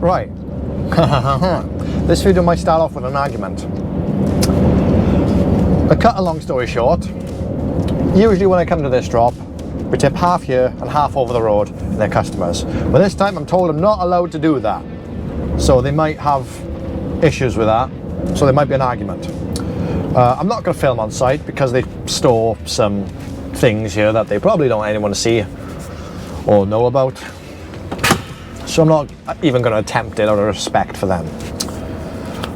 Right. This video might start off with an argument. To cut a long story short, usually when I come to this drop, we tip half here and half over the road to their customers. But this time I'm told I'm not allowed to do that. So they might have issues with that. So there might be an argument. I'm not going to film on site because they store some things here that they probably don't want anyone to see or know about. So I'm not even going to attempt it out of respect for them.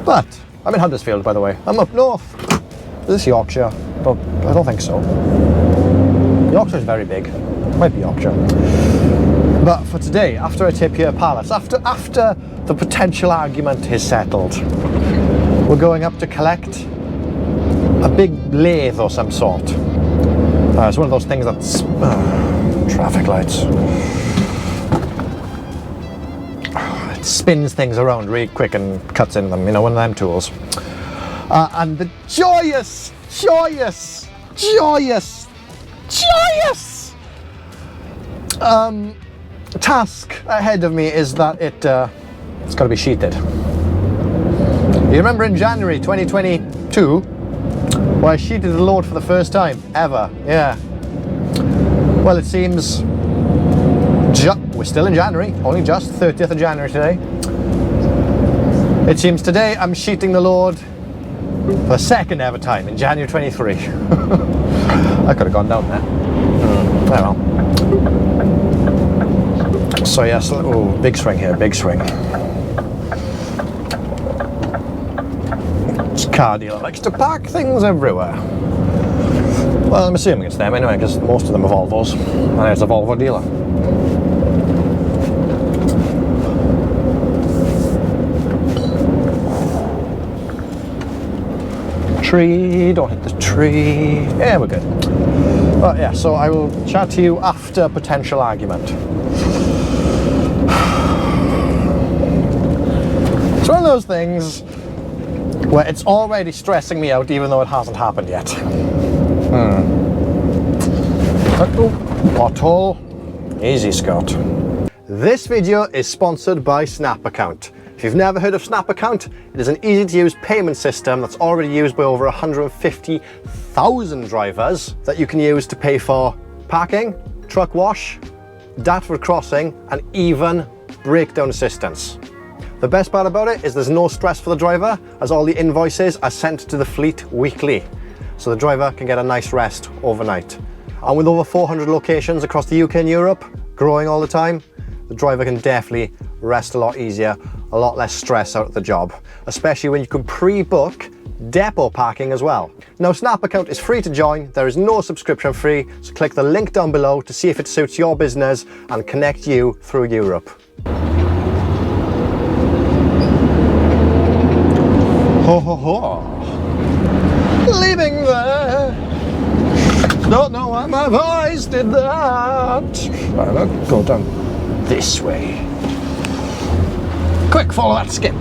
But I'm in Huddersfield, by the way. I'm up north. Is this Yorkshire? I don't think so. Yorkshire is very big. Might be Yorkshire. But for today, after I tip here pallets, after the potential argument is settled, we're going up to collect a big lathe or some sort. It's one of those things that's traffic lights. It spins things around really quick and cuts in them, you know, one of them tools. And the joyous task ahead of me is that it's got to be sheeted. You remember in January 2022 where I sheeted the load for the first time ever? Yeah. Well, it seems we're still in January, only just 30th of January today. It seems today I'm sheeting the load for the second ever time in January 23. I could have gone down there. Oh well. So yes, oh, big swing here, big swing. This car dealer likes to park things everywhere. Well, I'm assuming it's them anyway, because most of them are Volvos, and it's a Volvo dealer. Tree, don't hit the tree. Yeah, we're good. But yeah, so I will chat to you after potential argument. It's one of those things where it's already stressing me out even though it hasn't happened yet. Pothole. Easy, Scott. This video is sponsored by Snap Account. If you've never heard of Snap Account, it is an easy-to-use payment system that's already used by over 150,000 drivers that you can use to pay for parking, truck wash, Dartford crossing, and even breakdown assistance. The best part about it is there's no stress for the driver, as all the invoices are sent to the fleet weekly, so the driver can get a nice rest overnight. And with over 400 locations across the UK and Europe, growing all the time, the driver can definitely rest a lot easier, a lot less stress out of the job, especially when you can pre-book depot parking as well. Now, Snap Account is free to join, there is no subscription fee, so click the link down below to see if it suits your business and connect you through Europe. Ho ho ho! Leaving there! Don't know why my voice did that! Right, I'll go down this way. Quick, follow that skip.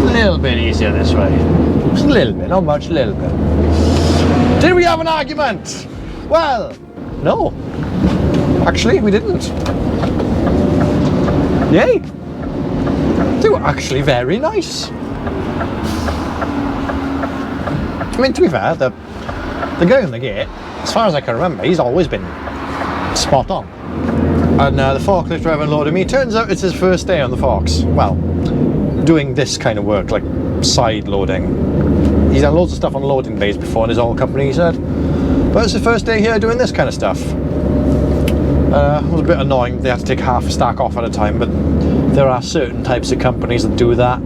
A little bit easier this way. Just a little bit, not much, a little bit. Did we have an argument? Well, no. Actually, we didn't. Yay. They were actually very nice. I mean, to be fair, the guy on the gate, as far as I can remember, he's always been spot on. And the forklift driver unloaded me. Turns out it's his first day on the forks. Well, doing this kind of work, like side loading. He's done loads of stuff on loading bays before in his old company, he said. But it's his first day here doing this kind of stuff. It was a bit annoying. They had to take half a stack off at a time, but there are certain types of companies that do that.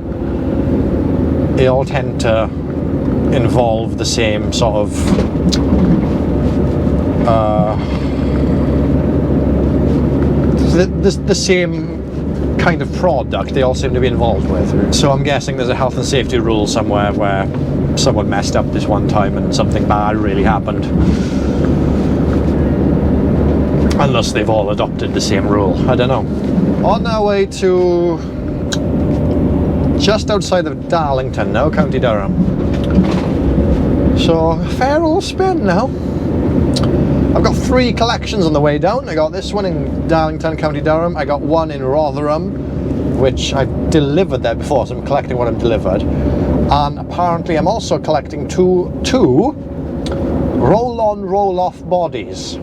They all tend to involve the same sort of the same kind of product they all seem to be involved with. So I'm guessing there's a health and safety rule somewhere where someone messed up this one time and something bad really happened. Unless they've all adopted the same rule, I don't know. On our way to just outside of Darlington now, County Durham. So, fair old spin now. I've got 3 collections on the way down. I got this one in Darlington, County Durham. I got one in Rotherham, which I've delivered there before, so I'm collecting what I've delivered. And apparently I'm also collecting two roll-on, roll-off bodies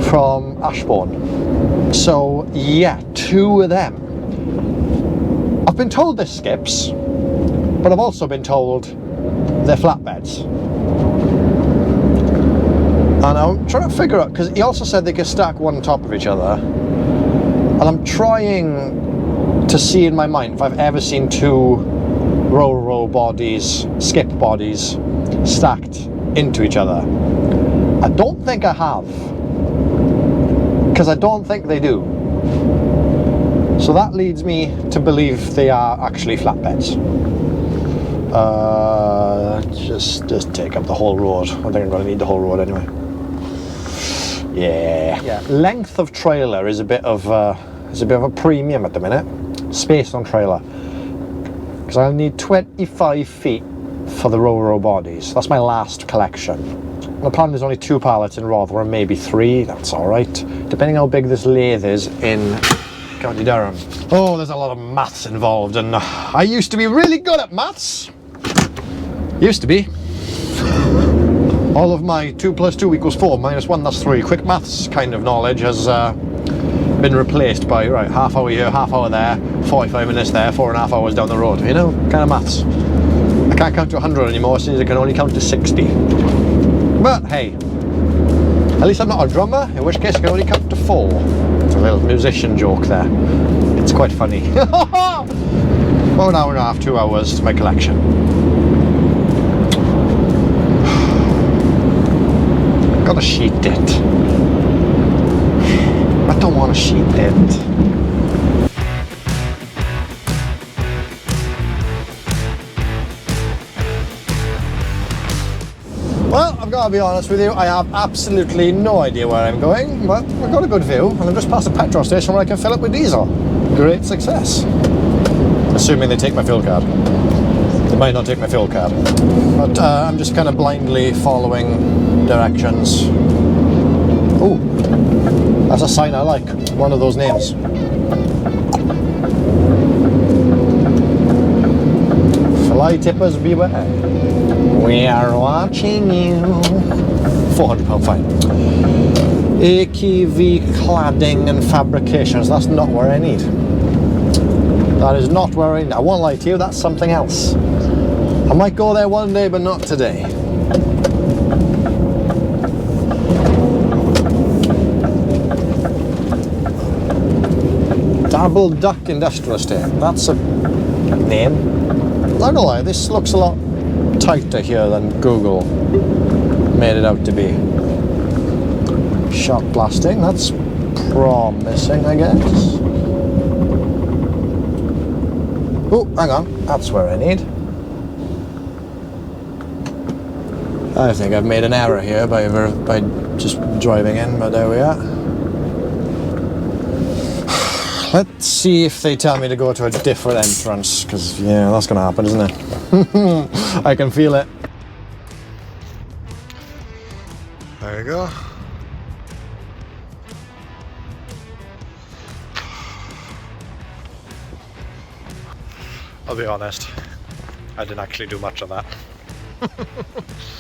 from Ashbourne. So yeah, 2 of them. I've been told they're skips, but I've also been told they're flatbeds. And I'm trying to figure out, because he also said they could stack one on top of each other, and I'm trying to see in my mind if I've ever seen 2 roll bodies, skip bodies, stacked into each other. I don't think I have, because I don't think they do. So that leads me to believe they are actually flatbeds. Just take up the whole road. I think I'm going to need the whole road anyway. Yeah. Length of trailer is a bit of a premium at the minute. Space on trailer, because I'll need 25 feet for the row bodies. That's my last collection. The plan is only 2 pallets in Rotherham, maybe 3. That's all right, depending how big this lathe is in County Durham. Oh, there's a lot of maths involved, and I used to be really good at maths. Used to be. All of my 2 + 2 = 4 - 1 = 3 quick maths kind of knowledge has been replaced by, right, half hour here, half hour there, 45 minutes there, 4.5 hours down the road, you know, kind of maths. I can't count to 100 anymore, since I can only count to 60. But hey, at least I'm not a drummer, in which case I can only count to 4. It's a little musician joke there. It's quite funny. About 1.5 hours, 2 hours to my collection. Got a sheet it. I don't want to sheet it. Well, I've got to be honest with you, I have absolutely no idea where I'm going, but I've got a good view, and I'm just past a petrol station where I can fill up with diesel. Great success. Assuming they take my fuel card. They might not take my fuel card. But I'm just kind of blindly following directions. Oh, that's a sign I like. One of those names. Fly tippers beware. We are watching you. £400 fine. AKV cladding and fabrications. That's not where I need. That is not where I need. I won't lie to you, that's something else. I might go there one day, but not today. Double Duck Industrial Estate. That's a name. Not gonna lie, this looks a lot tighter here than Google made it out to be. Shot blasting, that's promising, I guess. Oh, hang on, that's where I need. I think I've made an error here by just driving in, but there we are. Let's see if they tell me to go to a different entrance, because, yeah, that's going to happen, isn't it? I can feel it. There you go. I'll be honest, I didn't actually do much of that.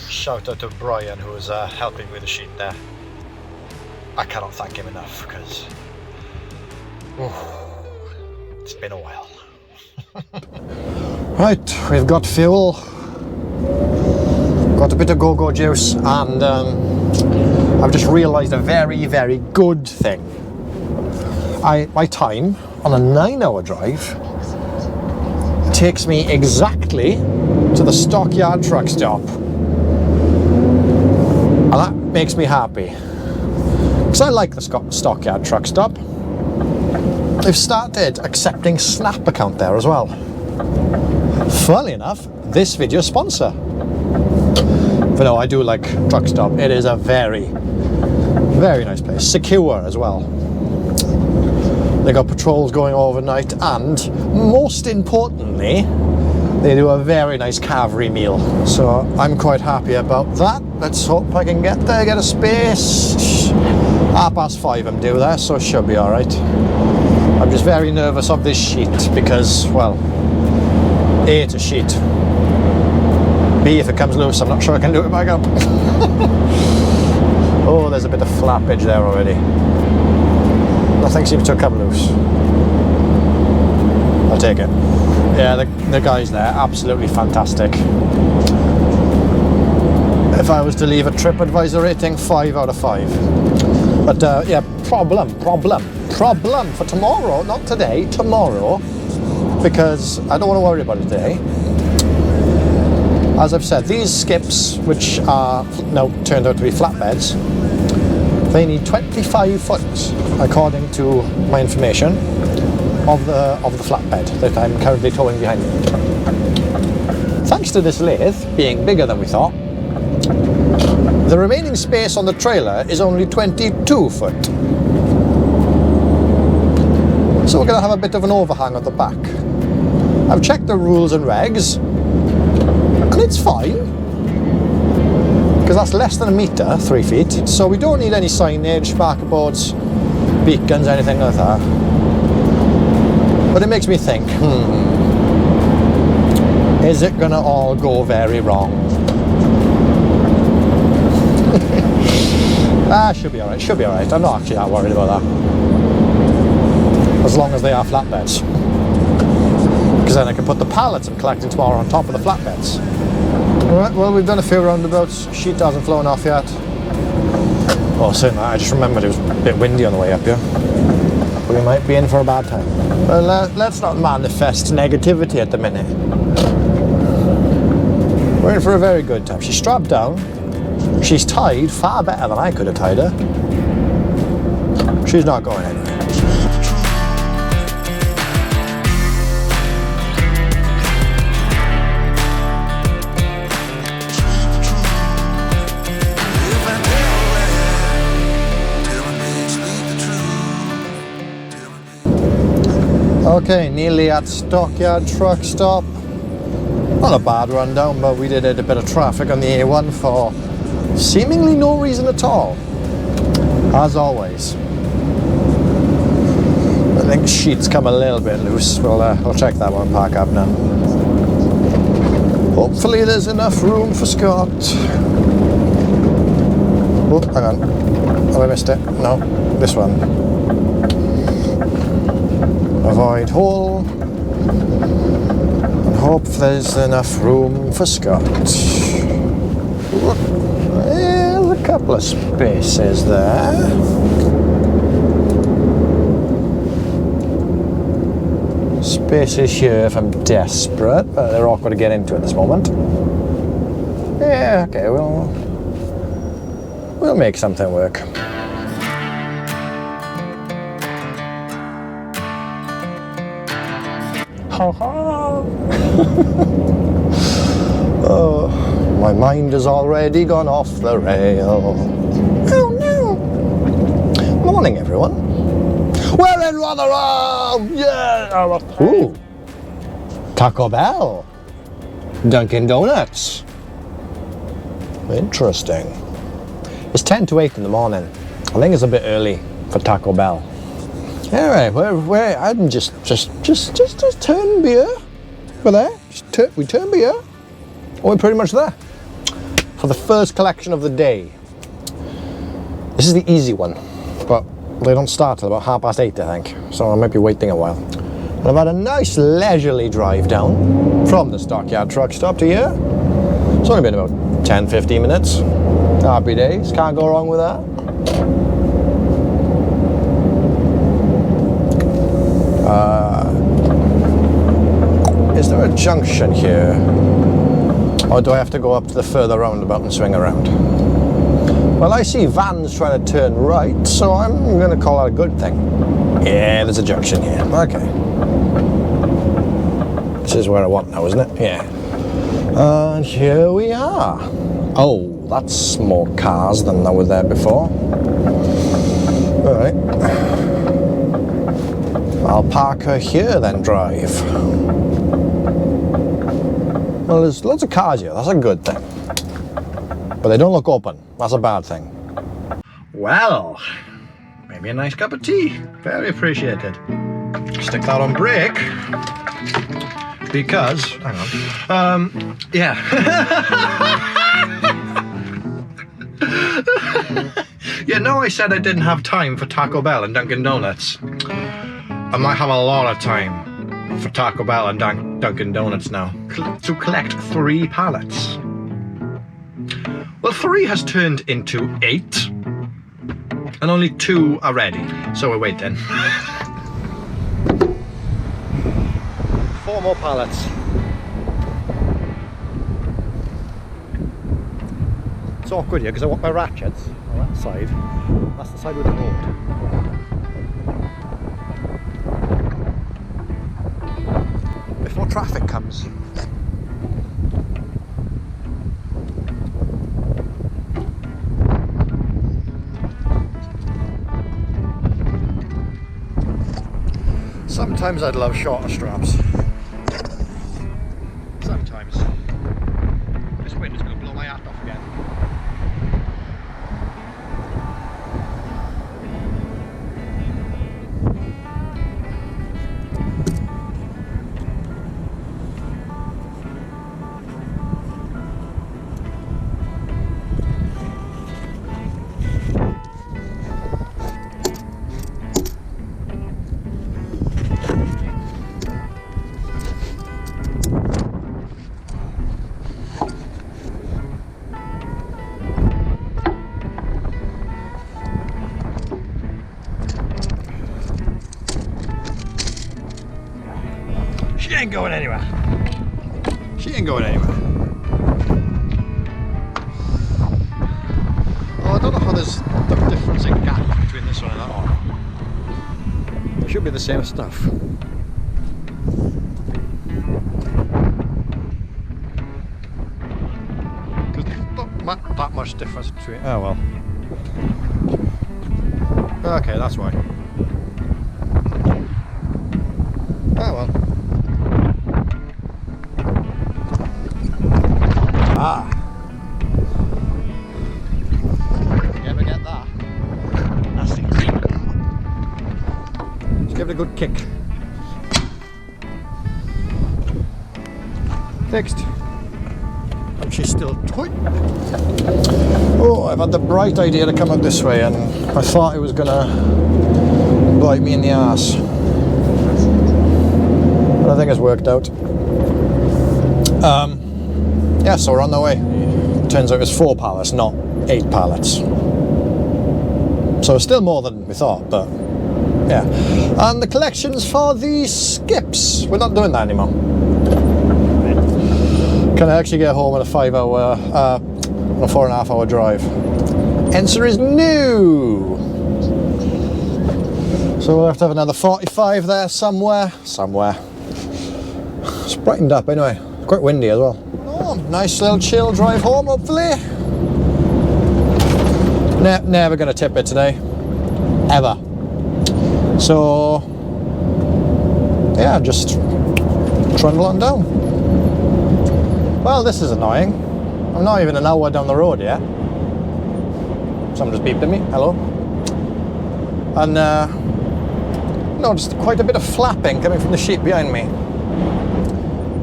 Shout out to Brian, who was helping with the sheet there. I cannot thank him enough, because it's been a while. Right, we've got fuel, got a bit of go-go juice, and I've just realised a very, very good thing. My time on a 9-hour drive takes me exactly to the Stockyard truck stop, and that makes me happy, because I like the Stockyard truck stop. They've started accepting Snap account there as well. Funnily enough, this video sponsor. But no, I do like truck stop. It is a very, very nice place. Secure as well. They got patrols going overnight, and most importantly, they do a very nice carvery meal. So I'm quite happy about that. let's hope I can get there, get a space. 5:30 I'm due there, so it should be alright. I'm just very nervous of this sheet because, well, A, it's a sheet. B, if it comes loose, I'm not sure I can do it back up. Oh, there's a bit of flappage there already. Nothing seems to have come loose. I'll take it. Yeah, the guys there, absolutely fantastic. If I was to leave a TripAdvisor rating, 5 out of 5. But yeah, problem for tomorrow, not today, tomorrow, because I don't want to worry about it today. As I've said, these skips, which are now turned out to be flatbeds, they need 25 foot, according to my information, of the flatbed that I'm currently towing behind me. Thanks to this lathe being bigger than we thought, the remaining space on the trailer is only 22 foot. So we're going to have a bit of an overhang on the back. I've checked the rules and regs, and it's fine, because that's less than a metre, 3 feet, so we don't need any signage, marker boards, beacons, anything like that. But it makes me think, is it going to all go very wrong? Should be alright, should be alright. I'm not actually that worried about that. As long as they are flatbeds. Because then I can put the pallets I'm collecting tomorrow on top of the flatbeds. Alright, well, we've done a few roundabouts. Sheet hasn't flown off yet. Oh, saying that, I just remembered it was a bit windy on the way up here. We might be in for a bad time. Well, let's not manifest negativity at the minute. We're in for a very good time. She's strapped down. She's tied far better than I could have tied her. She's not going anywhere. Okay, nearly at Stockyard truck stop. Not a bad rundown, but we did hit a bit of traffic on the A1 for seemingly no reason at all. As always. I think sheets come a little bit loose. We'll check that one, park up now. Hopefully there's enough room for Scott. Oh, hang on. Have I missed it? No, this one. Avoid hole. And hope there's enough room for Scott. There's a couple of spaces there. Spaces here if I'm desperate, but they're awkward to get into at this moment. Yeah, okay, we'll make something work. Ha ha! Oh, my mind has already gone off the rail. Oh no! Morning, everyone. We're in Rotherham! Yeah! Ooh! Taco Bell. Dunkin' Donuts. Interesting. It's 10 to 8 in the morning. I think it's a bit early for Taco Bell. Anyway, where I'm just turn beer. We're there. We turn beer. We're pretty much there for the first collection of the day. This is the easy one, but they don't start till about 8:30, I think. So I might be waiting a while. And I've had a nice leisurely drive down from the Stockyard truck stop to here. It's only been about 10-15 minutes. Happy days. Can't go wrong with that. Is there a junction here? Or do I have to go up to the further roundabout and swing around? Well, I see vans trying to turn right, so I'm going to call that a good thing. Yeah, there's a junction here. Okay. This is where I want now, isn't it? Yeah. And here we are. Oh, that's more cars than were there before. All right. I'll park her here, then drive. Well, there's lots of cars here. That's a good thing. but they don't look open. That's a bad thing. Well, maybe a nice cup of tea. Very appreciated. Stick that on brake. Because, hang on, yeah. You know I said I didn't have time for Taco Bell and Dunkin' Donuts. I might have a lot of time for Taco Bell and Dunkin' Donuts now. To collect 3 pallets. Well, 3 has turned into 8. And only 2 are ready. So we're waiting. 4 more pallets. It's awkward here because I want my ratchets on that side. That's the side with the road. Before traffic comes. Sometimes I'd love shorter straps. Sometimes. This wind is going to blow my hat off again. She ain't going anywhere. She ain't going anywhere. Oh, I don't know how there's the difference in gap between this one and that one. It should be the same stuff. Because there's not that much difference between. Oh well. Okay, that's why. Oh well. Ah. You ever get that? Nasty. Let's give it a good kick. Fixed. And she's still tight. Oh, I've had the bright idea to come up this way and I thought it was gonna bite me in the arse. But I think it's worked out. Yeah, so we're on the way. Turns out it's 4 pallets, not 8 pallets. So it's still more than we thought, but yeah. And the collections for the skips. We're not doing that anymore. Can I actually get home in a 4.5 hour drive? Answer is no. So we'll have to have another 45 there somewhere. It's brightened up anyway. Quite windy as well. Oh, nice little chill drive home, hopefully. Never gonna tip it today. Ever. So, yeah, just trundle on down. Well, this is annoying. I'm not even an hour down the road yet. Someone just beeped at me. Hello. And, noticed quite a bit of flapping coming from the sheep behind me.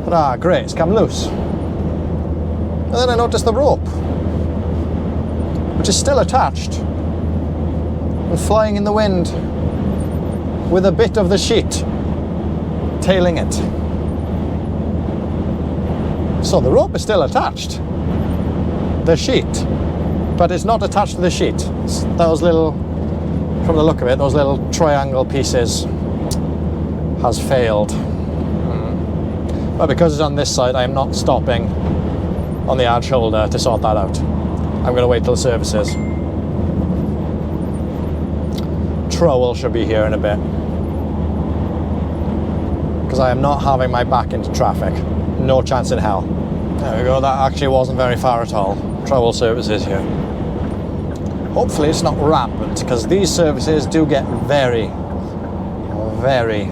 But, ah, great, it's come loose. And then I noticed the rope, which is still attached and flying in the wind with a bit of the sheet tailing it. So the rope is still attached, the sheet, but it's not attached to the sheet. Those little, from the look of it, those little triangle pieces has failed. But because it's on this side, I am not stopping on the hard shoulder to sort that out. I'm going to wait till the services. Trowel should be here in a bit. Because I am not having my back into traffic. No chance in hell. There we go, that actually wasn't very far at all. Trowel services here. Hopefully it's not rampant, because these services do get very, very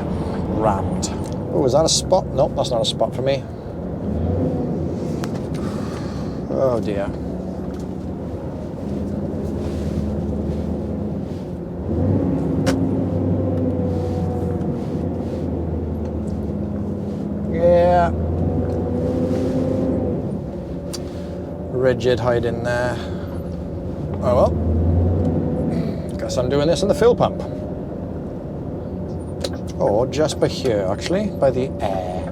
rammed. Oh, is that a spot? Nope, that's not a spot for me. Oh dear. rigid hide in there. Oh well. Guess I'm doing this in the fuel pump. Or just by here, actually, by the air.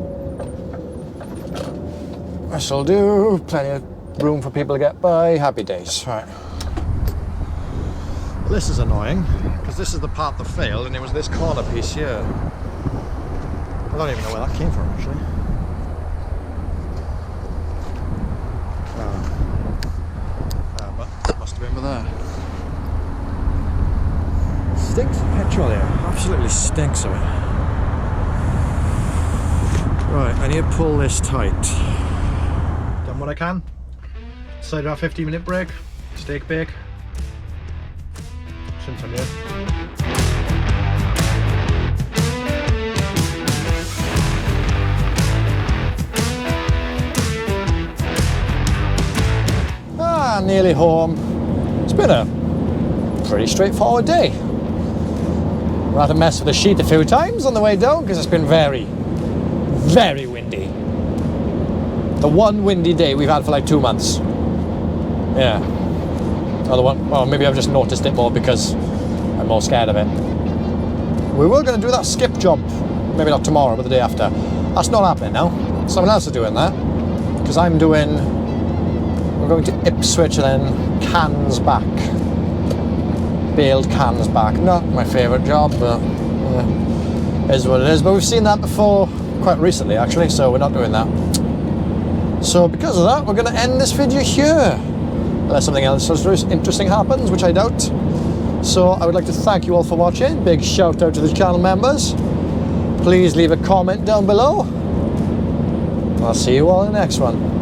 This'll do. Plenty of room for people to get by. Happy days. Right. Well, this is annoying, because this is the part that failed, and it was this corner piece here. I don't even know where that came from, actually. But it must have been with there. Stinks of petrol here. Absolutely stinks of it. Right, I need to pull this tight. Done what I can. Decided our 15-minute break. Steak bake. Since I'm here. Nearly home. It's been a pretty straightforward day. I had to mess with the sheet a few times on the way down because it's been very, very windy. The one windy day we've had for like 2 months. Yeah. Another one. Well, maybe I've just noticed it more because I'm more scared of it. We were going to do that skip job. Maybe not tomorrow, but the day after. That's not happening now. Someone else is doing that. Because I'm doing... We're going to Ipswich and then Cans back. Baled Cans back. Not my favourite job, but is what it is. But we've seen that before quite recently, actually, so we're not doing that. So because of that, we're going to end this video here. Unless something else interesting happens, which I doubt. So I would like to thank you all for watching. Big shout out to the channel members. Please leave a comment down below. I'll see you all in the next one.